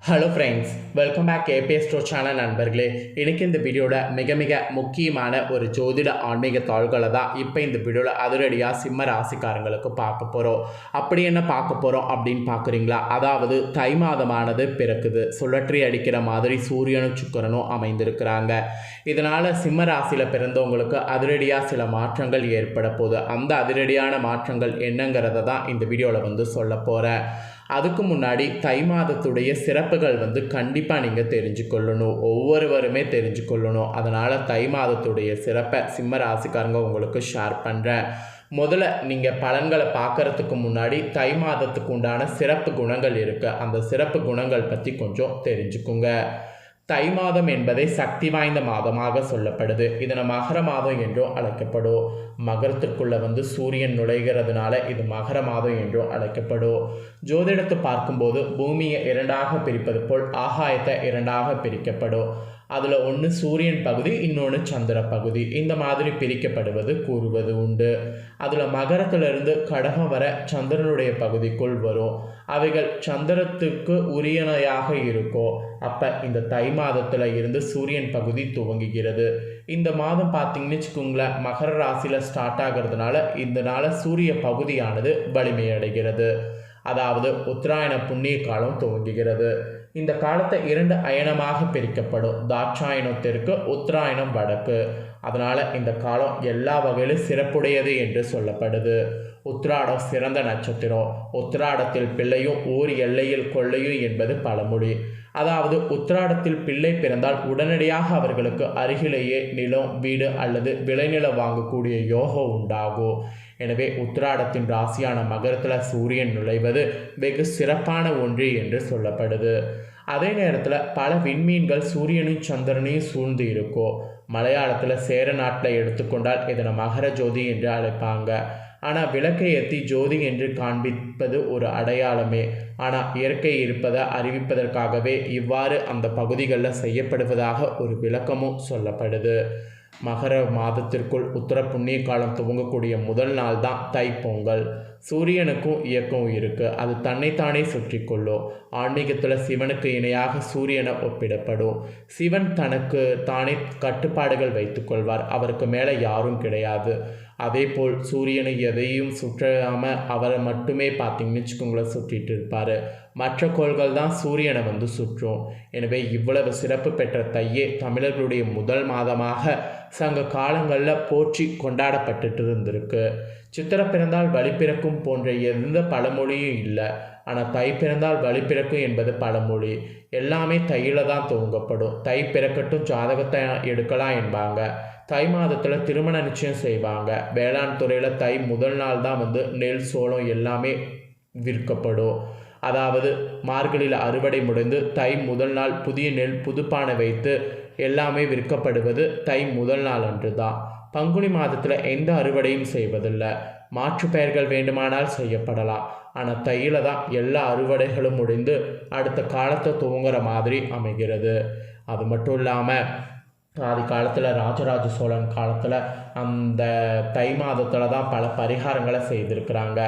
Hello friends, welcome back ABS draw channel நண்பர்களே. இன்றைக்கி இந்த வீடியோவில் மிக முக்கியமான ஒரு ஜோதிட ஆன்மீக தாள்களை தான் இப்போ இந்த வீடியோவில் அதிரடியாக சிம்ம ராசிக்காரங்களுக்கு பார்க்க போகிறோம். அப்படி என்ன பார்க்க போகிறோம் அப்படின்னு பார்க்குறீங்களா? அதாவது தை மாதமானது பிறக்குது. சுழற்றி அடிக்கிற மாதிரி சூரியனும் சுக்கிரனும் அமைந்திருக்கிறாங்க. இதனால் சிம்ம ராசியில் பிறந்தவங்களுக்கு அதிரடியாக சில மாற்றங்கள் ஏற்பட போகுது. அந்த அதிரடியான மாற்றங்கள் என்னங்கிறத தான் இந்த வீடியோவில் சொல்ல போகிறேன். அதுக்கு முன்னாடி தை மாதத்துடைய சிறப்புகள் கண்டிப்பாக நீங்கள் தெரிஞ்சுக்கொள்ளணும். ஒவ்வொருவருமே தெரிஞ்சுக்கொள்ளணும். அதனால் தை மாதத்துடைய சிறப்பை சிம்ம ராசிக்காரங்க உங்களுக்கு ஷேர் பண்ணுறேன். முதல்ல நீங்கள் பலன்களை பார்க்குறதுக்கு முன்னாடி தை மாதத்துக்கு உண்டான சிறப்பு குணங்கள் இருக்குது. அந்த சிறப்பு குணங்கள் பற்றி கொஞ்சம் தெரிஞ்சுக்குங்க. தை மாதம் என்பதை சக்தி வாய்ந்த மாதமாக சொல்லப்படுது. இதனை மகர மாதம் என்றும் அழைக்கப்படும். மகரத்திற்குள்ளே சூரியன் நுழைகிறதுனால இது மகர மாதம் என்றும் அழைக்கப்படும். ஜோதிடத்தை பார்க்கும்போது பூமியை இரண்டாக பிரிப்பது போல் ஆகாயத்தை இரண்டாக பிரிக்கப்படும். அதில் ஒன்று சூரியன் பகுதி, இன்னொன்று சந்திர பகுதி. இந்த மாதிரி பிரிக்கப்படுவது கூறுவது உண்டு. அதில் மகரத்திலிருந்து கடகம் வர சந்திரனுடைய பகுதிக்குள் வரும். அவைகள் சந்திரத்துக்கு உரியனையாக இருக்கும். அப்போ இந்த தை மாதத்தில் இருந்து சூரியன் பகுதி துவங்குகிறது. இந்த மாதம் பார்த்தீங்கன்னு வச்சுக்கோங்களேன், மகர ராசியில் ஸ்டார்ட் ஆகிறதுனால இதனால் சூரிய பகுதியானது வலிமையடைகிறது. அதாவது உத்தராயண புண்ணிய காலம் துவங்குகிறது. இந்த காலத்தை 2 அயனமாக பிரிக்கப்படும். தாட்சாயணம் தெற்கு, உத்தராயணம் வடக்கு. அதனால் இந்த காலம் எல்லா வகையிலும் சிறப்புடையது என்று சொல்லப்படுது. உத்திராடம் சிறந்த நட்சத்திரம். உத்திராடத்தில் பிள்ளையும் ஊர் எல்லையில் கொள்ளையும் என்பது பழமொழி. அதாவது உத்திராடத்தில் பிள்ளை பிறந்தால் உடனடியாக அவர்களுக்கு அருகிலேயே நிலம், வீடு அல்லது விளைநிலம் வாங்கக்கூடிய யோகம் உண்டாகும். எனவே உத்திராடத்தின் ராசியான மகரத்தில் சூரியன் நுழைவது வெகு சிறப்பான ஒன்று என்று சொல்லப்படுது. அதே நேரத்தில் பல விண்மீன்கள் சூரியனும் சந்திரனையும் சூழ்ந்து இருக்கும். மலையாளத்தில் சேர நாட்டில் எடுத்துக்கொண்டால் இதனை மகர ஜோதி என்று அழைப்பாங்க. ஆனால் விளக்கை ஏற்றி ஜோதி என்று காண்பிப்பது ஒரு அடையாளமே. ஆனால் இயற்கை இருப்பதை அறிவிப்பதற்காகவே இவ்வாறு அந்த பகுதிகளில் செய்யப்படுவதாக ஒரு விளக்கமும் சொல்லப்படுது. மகர மாதத்திற்குள் உத்தர புண்ணிய காலம் துவங்கக்கூடிய முதல் நாள் தான் தைப்பொங்கல். சூரியனுக்கும் இயக்கம் இருக்குது. அது தன்னைத்தானே சுற்றி கொள்ளும். ஆன்மீகத்தில் சிவனுக்கு இணையாக சூரியனை ஒப்பிடப்படும். சிவன் தனக்கு தானே கட்டுப்பாடுகள் வைத்து கொள்வார். அவருக்கு மேலே யாரும் கிடையாது. அதே போல் சூரியனை எதையும் சுற்றாமல் அவரை மட்டுமே பார்த்தீங்கன்னு வச்சுக்கோங்களேன் சுற்றிட்டு இருப்பார். மற்ற கோள்கள் தான் சூரியனை சுற்றும். எனவே இவ்வளவு சிறப்பு பெற்ற தையே தமிழர்களுடைய முதல் மாதமாக சங்க காலங்களில் போற்றி கொண்டாடப்பட்டுட்டு இருந்திருக்கு. சித்திரை பிறந்தால் வழி பிறக்கும் போன்ற எந்த பழமொழியும் இல்லை. ஆனால் தை பிறந்தால் வழி பிறக்கும் என்பது பழமொழி. எல்லாமே தையில் தான் துவங்கப்படும். தை பிறக்கட்டும் ஜாதகத்தை எடுக்கலாம் என்பாங்க. தை மாதத்தில் திருமண நிச்சயம் செய்வாங்க. வேளாண் துறையில் தை முதல் நாள் தான் நெல், சோளம் எல்லாமே விற்கப்படும். அதாவது மார்கழியில் அறுவடை முடிந்து தை முதல் நாள் புதிய நெல் புதுப்பானை வைத்து எல்லாமே விற்கப்படுவது தை முதல் நாள் அன்று தான். பங்குனி மாதத்தில் எந்த அறுவடையும் செய்வதில்லை. மாற்று பெயர்கள் வேண்டுமானால் செய்யப்படலாம். ஆனால் தையில் தான் எல்லா அறுவடைகளும் முடிந்து அடுத்த காலத்தை துவங்குற மாதிரி அமைகிறது. அது மட்டும் இல்லாமல் ஆதி காலத்தில் ராஜராஜ சோழன் காலத்தில் அந்த தை மாதத்தில் தான் பல பரிகாரங்களை செய்திருக்கிறாங்க.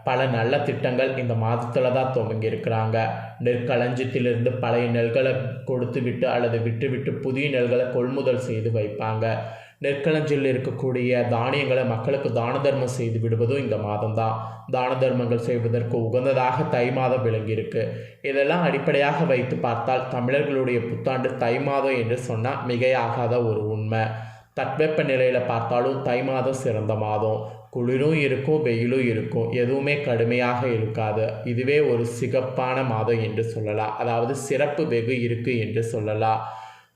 பல நல்ல திட்டங்கள் இந்த மாதத்தில் தான் துவங்கியிருக்கிறாங்க. நெற்களஞ்சியத்திலிருந்து பழைய நெல்களை கொடுத்து விட்டு அல்லது விட்டு புதிய நெல்களை கொள்முதல் செய்து வைப்பாங்க. நெற்களஞ்சியில் இருக்கக்கூடிய தானியங்களை மக்களுக்கு தான தர்மம் செய்து விடுவதும் இந்த மாதம்தான். தான தர்மங்கள் செய்வதற்கு உகந்ததாக தை மாதம் விளங்கியிருக்கு. இதெல்லாம் அடிப்படையாக வைத்து பார்த்தால் தமிழர்களுடைய புத்தாண்டு தை மாதம் என்று சொன்னால் மிகையாகாத ஒரு உண்மை. தட்பவெப்ப நிலையில் பார்த்தாலும் தை மாதம் சிறந்த மாதம். குளிரும் இருக்கும், வெயிலும் இருக்கும். எதுவுமே கடுமையாக இருக்காது. இதுவே ஒரு சிறப்பான மாதம் என்று சொல்லலாம். அதாவது சிறப்பு வெகு இருக்குது என்று சொல்லலாம்.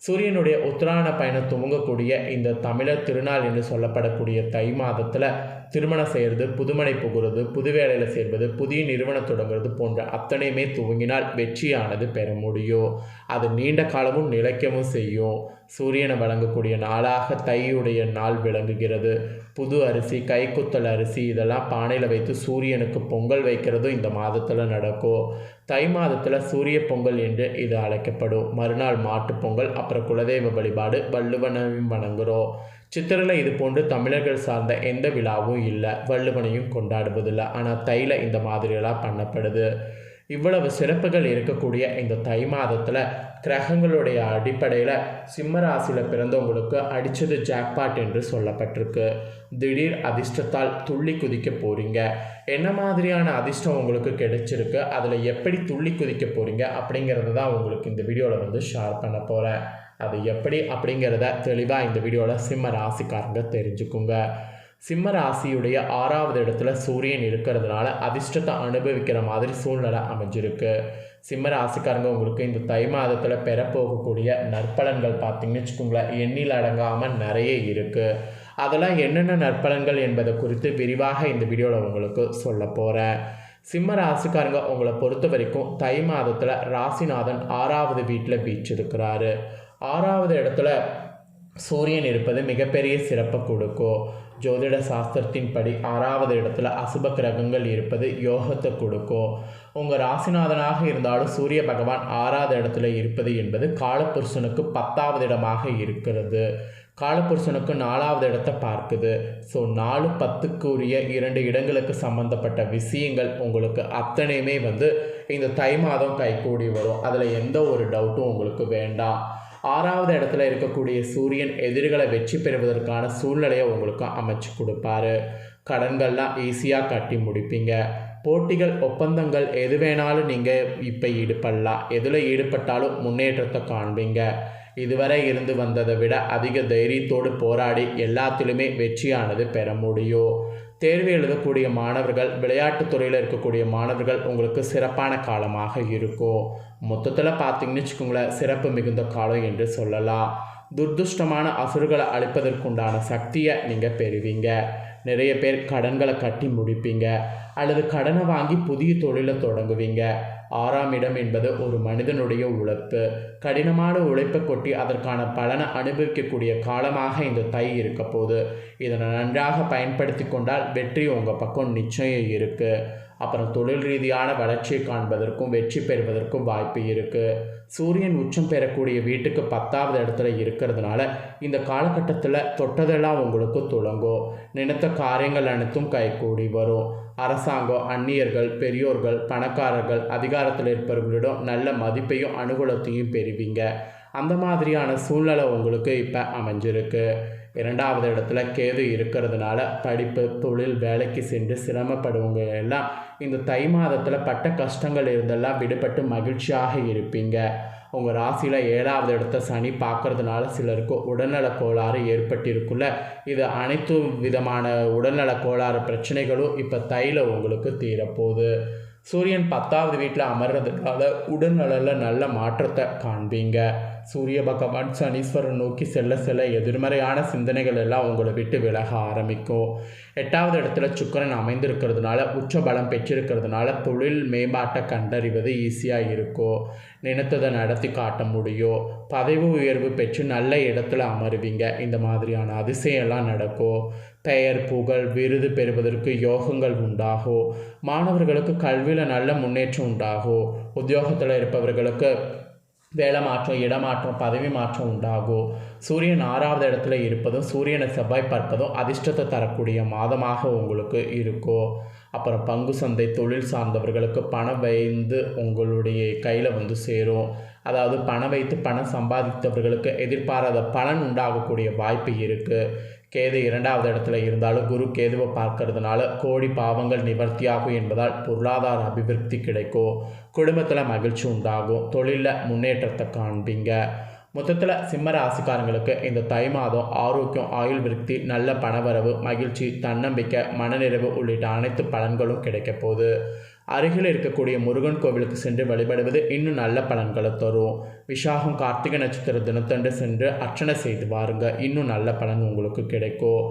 சூரியனுடைய உத்தராயண பயணம் துவங்கக்கூடிய இந்த தமிழர் திருநாள் என்று சொல்லப்படக்கூடிய தை மாதத்தில் திருமணம் செய்கிறது, புதுமனை புகுறது, புது வேலையில் சேர்வது, புதிய நிறுவனம் தொடங்குறது போன்ற அத்தனையுமே துவங்கினால் வெற்றியானது பெற முடியும். அது நீண்ட காலமும் நிலைக்கவும் செய்யும். சூரியனை வழங்கக்கூடிய நாளாக தையுடைய நாள் விளங்குகிறது. புது அரிசி, கைக்குத்தல் அரிசி இதெல்லாம் பானையில் வைத்து சூரியனுக்கு பொங்கல் வைக்கிறதும் இந்த மாதத்தில் நடக்கும். தை மாதத்தில் சூரிய பொங்கல் என்று இது அழைக்கப்படும். மறுநாள் மாட்டு பொங்கல், அப்புறம் குலதெய்வ வழிபாடு, வள்ளுவனையும் வணங்குகிறோம். சித்திரையில் இது போன்று தமிழர்கள் சார்ந்த எந்த விழாவும் இல்லை. வள்ளுவனையும் கொண்டாடுவதில்லை. ஆனால் தையில் இந்த மாதிரியெல்லாம் பண்ணப்படுது. இவ்வளவு சிறப்புகள் இருக்கக்கூடிய இந்த தை மாதத்தில் கிரகங்களுடைய அடிப்படையில் சிம்ம ராசியில் பிறந்தவங்களுக்கு அடித்தது ஜாக்பாட் என்று சொல்லப்பட்டிருக்கு. திடீர் அதிர்ஷ்டத்தால் துள்ளி குதிக்க போகிறீங்க. என்ன மாதிரியான அதிர்ஷ்டம் உங்களுக்கு கிடைச்சிருக்கு, அதில் எப்படி துள்ளி குதிக்க போகிறீங்க அப்படிங்கிறது தான் உங்களுக்கு இந்த வீடியோவில் வந்து ஷேர் பண்ண போகிறேன். அது எப்படி அப்படிங்கிறத தெளிவாக இந்த வீடியோவில் சிம்ம ராசிக்காரங்க தெரிஞ்சுக்குங்க. சிம்ம ராசியுடைய 6வது இடத்துல சூரியன் இருக்கிறதுனால அதிர்ஷ்டத்தை அனுபவிக்கிற மாதிரி சூழ்நிலை அமைஞ்சிருக்கு. சிம்ம ராசிக்காரங்க உங்களுக்கு இந்த தை மாதத்தில் பெறப்போகக்கூடிய நற்பலன்கள் பார்த்திங்கன்னு வச்சுக்கோங்களேன், எண்ணில் அடங்காமல் நிறைய இருக்குது. அதெல்லாம் என்னென்ன நற்பலன்கள் என்பதை குறித்து விரிவாக இந்த வீடியோவில் உங்களுக்கு சொல்ல போகிறேன். சிம்ம ராசிக்காரங்க உங்களை பொறுத்த வரைக்கும் தை மாதத்தில் ராசிநாதன் 6வது வீட்டில் வீற்றிருக்கிறாரு. 6வது இடத்துல சூரியன் இருப்பது மிகப்பெரிய சிறப்பை கொடுக்கும். ஜோதிட சாஸ்திரத்தின்படி 6வது இடத்துல அசுப கிரகங்கள் இருப்பது யோகத்தை கொடுக்கும். உங்கள் ராசிநாதனாக இருந்தாலும் சூரிய பகவான் 6வது இடத்துல இருப்பது என்பது காலபுருஷனுக்கு 10வது இடமாக இருக்கிறது. காலபுருஷனுக்கு 4வது இடத்தை பார்க்குது. ஸோ 4, 10க்குரிய 2 இடங்களுக்கு சம்பந்தப்பட்ட விஷயங்கள் உங்களுக்கு அத்தனையுமே வந்து இந்த தை மாதம் கைகூடி வரும். அதில் எந்த ஒரு டவுட்டும் உங்களுக்கு வேண்டாம். 6வது இடத்துல இருக்கக்கூடிய சூரியன் எதிரிகளை வெற்றி பெறுவதற்கான சூழ்நிலையை உங்களுக்கு அமைச்சு கொடுப்பாரு. கடன்கள்லாம் ஈஸியாக கட்டி முடிப்பீங்க. போட்டிகள், ஒப்பந்தங்கள் எது வேணாலும் நீங்கள் இப்போ ஈடுபடலாம். எதில் ஈடுபட்டாலும் முன்னேற்றத்தை காண்பீங்க. இதுவரை இருந்து வந்ததை விட அதிக தைரியத்தோடு போராடி எல்லாத்திலுமே வெற்றியானது பெற முடியும். தேர்வு எழுதக்கூடிய மாணவர்கள், விளையாட்டுத் துறையில் இருக்கக்கூடிய மாணவர்கள் உங்களுக்கு சிறப்பான காலமாக இருக்கும். மொத்தத்தில் பார்த்திங்கன்னு வச்சுக்கோங்களேன், சிறப்பு மிகுந்த காலம் என்று சொல்லலாம். துர்துஷ்டமான அசுறுகளை அழிப்பதற்குண்டான சக்தியை நீங்கள் பெறுவீங்க. நிறைய பேர் கடன்களை கட்டி முடிப்பீங்க அல்லது கடனை வாங்கி புதிய தொழிலை தொடங்குவீங்க. 6ஆம் இடம் என்பது ஒரு மனிதனுடைய உழைப்பு. கடினமான உழைப்பை கொட்டி அதற்கான பலனை அனுபவிக்கக்கூடிய காலமாக இந்த தை இருக்க போது. இதனை நன்றாக பயன்படுத்தி கொண்டால் வெற்றி உங்கள் பக்கம் நிச்சயம் இருக்குது. அப்புறம் தொழில் ரீதியான வளர்ச்சியை காண்பதற்கும் வெற்றி பெறுவதற்கும் வாய்ப்பு இருக்குது. சூரியன் உச்சம் பெறக்கூடிய வீட்டுக்கு 10வது இடத்துல இருக்கிறதுனால இந்த காலகட்டத்தில் தொட்டதெல்லாம் உங்களுக்கு துளங்கும். நினைத்த காரியங்கள் அனைத்தும் கைகூடி வரும். அரசாங்கம், அந்நியர்கள், பெரியோர்கள், பணக்காரர்கள், அதிகாரத்தில் இருப்பவர்களிடம் நல்ல மதிப்பையும் அனுகூலத்தையும் பெறுவீங்க. அந்த மாதிரியான சூழ்நிலை உங்களுக்கு இப்போ அமைஞ்சிருக்கு. 2வது இடத்துல கேது இருக்கிறதுனால படிப்பு, தொழில், வேலைக்கு சென்று சிரமப்படுவங்க எல்லாம் இந்த தை மாதத்தில் பட்ட கஷ்டங்கள் இருந்தெல்லாம் விடுபட்டு மகிழ்ச்சியாக இருப்பீங்க. உங்கள் ராசியில் 7வது இடத்த சனி பார்க்கறதுனால சிலருக்கு உடல்நல கோளாறு ஏற்பட்டிருக்குள்ள. இது அனைத்து விதமான உடல்நல கோளாறு பிரச்சனைகளும் இப்போ தையில் உங்களுக்கு தீரப்போகுது. சூரியன் 10வது வீட்டில் அமர்றதுனால உடல்நலில் நல்ல மாற்றத்தை காண்பீங்க. சூரிய பகவான் சனீஸ்வரன் நோக்கி செல்ல செல்ல எதிர்மறையான சிந்தனைகள் எல்லாம் உங்களை விட்டு விலக ஆரம்பிக்கும். 8வது இடத்துல சுக்கிரன் அமைந்திருக்கிறதுனால, உச்ச பலம் பெற்றிருக்கிறதுனால தொழில் மேம்பாட்டை கண்டறிவது ஈஸியாக இருக்கும். நினைத்ததை நடத்தி காட்ட முடியும். பதவி உயர்வு பெற்று நல்ல இடத்துல அமருவீங்க. இந்த மாதிரியான அதிசயம்லாம் நடக்கும். பெயர், புகழ், விருது பெறுவதற்கு யோகங்கள் உண்டாகும். மாணவர்களுக்கு கல்வியில் நல்ல முன்னேற்றம் உண்டாகும். உத்தியோகத்தில் இருப்பவர்களுக்கு வேலை மாற்றம், இடமாற்றம், பதவி மாற்றம் உண்டாகும். சூரியன் 6வது இடத்துல இருப்பதும் சூரியனை செவ்வாய் பார்ப்பதும் அதிர்ஷ்டத்தை தரக்கூடிய மாதமாக உங்களுக்கு இருக்கும். அப்புறம் பங்கு சந்தை, தொழில் சார்ந்தவர்களுக்கு பணம் வைந்து உங்களுடைய கையில் வந்து சேரும். அதாவது பணம் வைத்து பணம் சம்பாதித்தவர்களுக்கு எதிர்பாராத பலன் உண்டாகக்கூடிய வாய்ப்பு இருக்குது. கேது 2வது இடத்துல இருந்தாலும் குரு கேதுவை பார்க்கறதுனால கோடி பாவங்கள் நிவர்த்தியாகும் என்பதால் பொருளாதார அபிவிருத்தி கிடைக்கும். குடும்பத்தில் மகிழ்ச்சி உண்டாகும். தொழிலில் முன்னேற்றத்தை காண்பீங்க. மொத்தத்தில் சிம்ம ராசிக்காரங்களுக்கு இந்த தை மாதம் ஆரோக்கியம், ஆயுள் விருத்தி, நல்ல பணவரவு, மகிழ்ச்சி, தன்னம்பிக்கை, மனநிறைவு உள்ளிட்ட அனைத்து பலன்களும் கிடைக்க போகுது. அருகில் இருக்கக்கூடிய முருகன் கோவிலுக்கு சென்று வழிபடுவது இன்னும் நல்ல பலன்களை தரும். விசாகம், கார்த்திகை நட்சத்திர தினத்தன்று சென்று அர்ச்சனை செய்து பாருங்க, இன்னும் நல்ல பலன் உங்களுக்கு கிடைக்கும்.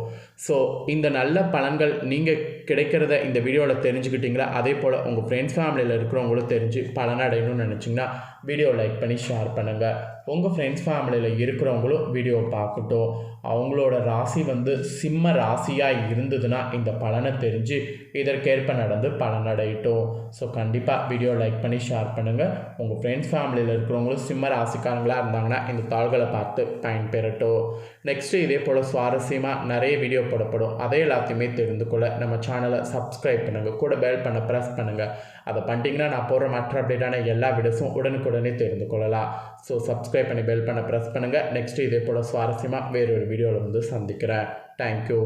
ஸோ இந்த நல்ல பலன்கள் நீங்கள் கிடைக்கிறத இந்த வீடியோவில் தெரிஞ்சுக்கிட்டீங்களா? அதே போல் உங்கள் ஃப்ரெண்ட்ஸ் ஃபேமிலியில் இருக்கிறவங்களும் தெரிஞ்சு பலனடையணும்னு நினச்சிங்கன்னா வீடியோ லைக் பண்ணி ஷேர் பண்ணுங்கள். உங்கள் ஃப்ரெண்ட்ஸ் ஃபேமிலியில் இருக்கிறவங்களும் வீடியோ பார்க்கட்டும். அவங்களோட ராசி வந்து சிம்ம ராசியாக இருந்ததுன்னா இந்த பலனை தெரிஞ்சு இதற்கேற்ப நடந்து பலனடையட்டும். ஸோ கண்டிப்பாக வீடியோ லைக் பண்ணி ஷேர் பண்ணுங்கள். உங்கள் ஃப்ரெண்ட்ஸ் ஃபேமிலியில் இருக்கிறவங்களும் சிம்ம ராசிக்காரங்களாக இருந்தாங்கன்னா இந்த தாள்களை பார்த்து பயன்பெறட்டும். நெக்ஸ்ட்டு இதே போல் சுவாரஸ்யமாக நிறைய வீடியோ போடப்படும். அதை எல்லாத்தையுமே தெரிந்து கொள்ள நம்ம சேனலை சப்ஸ்கிரைப் பண்ணுங்கள், கூட பெல் பண்ண ப்ரெஸ் பண்ணுங்கள். அதை பண்ணிட்டீங்கன்னா நான் போடுற மற்ற அப்டேட்டான எல்லா வீடியோஸும் உடனுக்குடனே தெரிந்து கொள்ளலாம். ஸோ சப்ஸ்கிரைப் பண்ணி பெல் பண்ண ப்ரெஸ் பண்ணுங்கள். நெக்ஸ்ட்டு இதே போல் சுவாரஸ்யமாக வேறொரு வீடியோவில் வந்து சந்திக்கிறேன். தேங்க்யூ.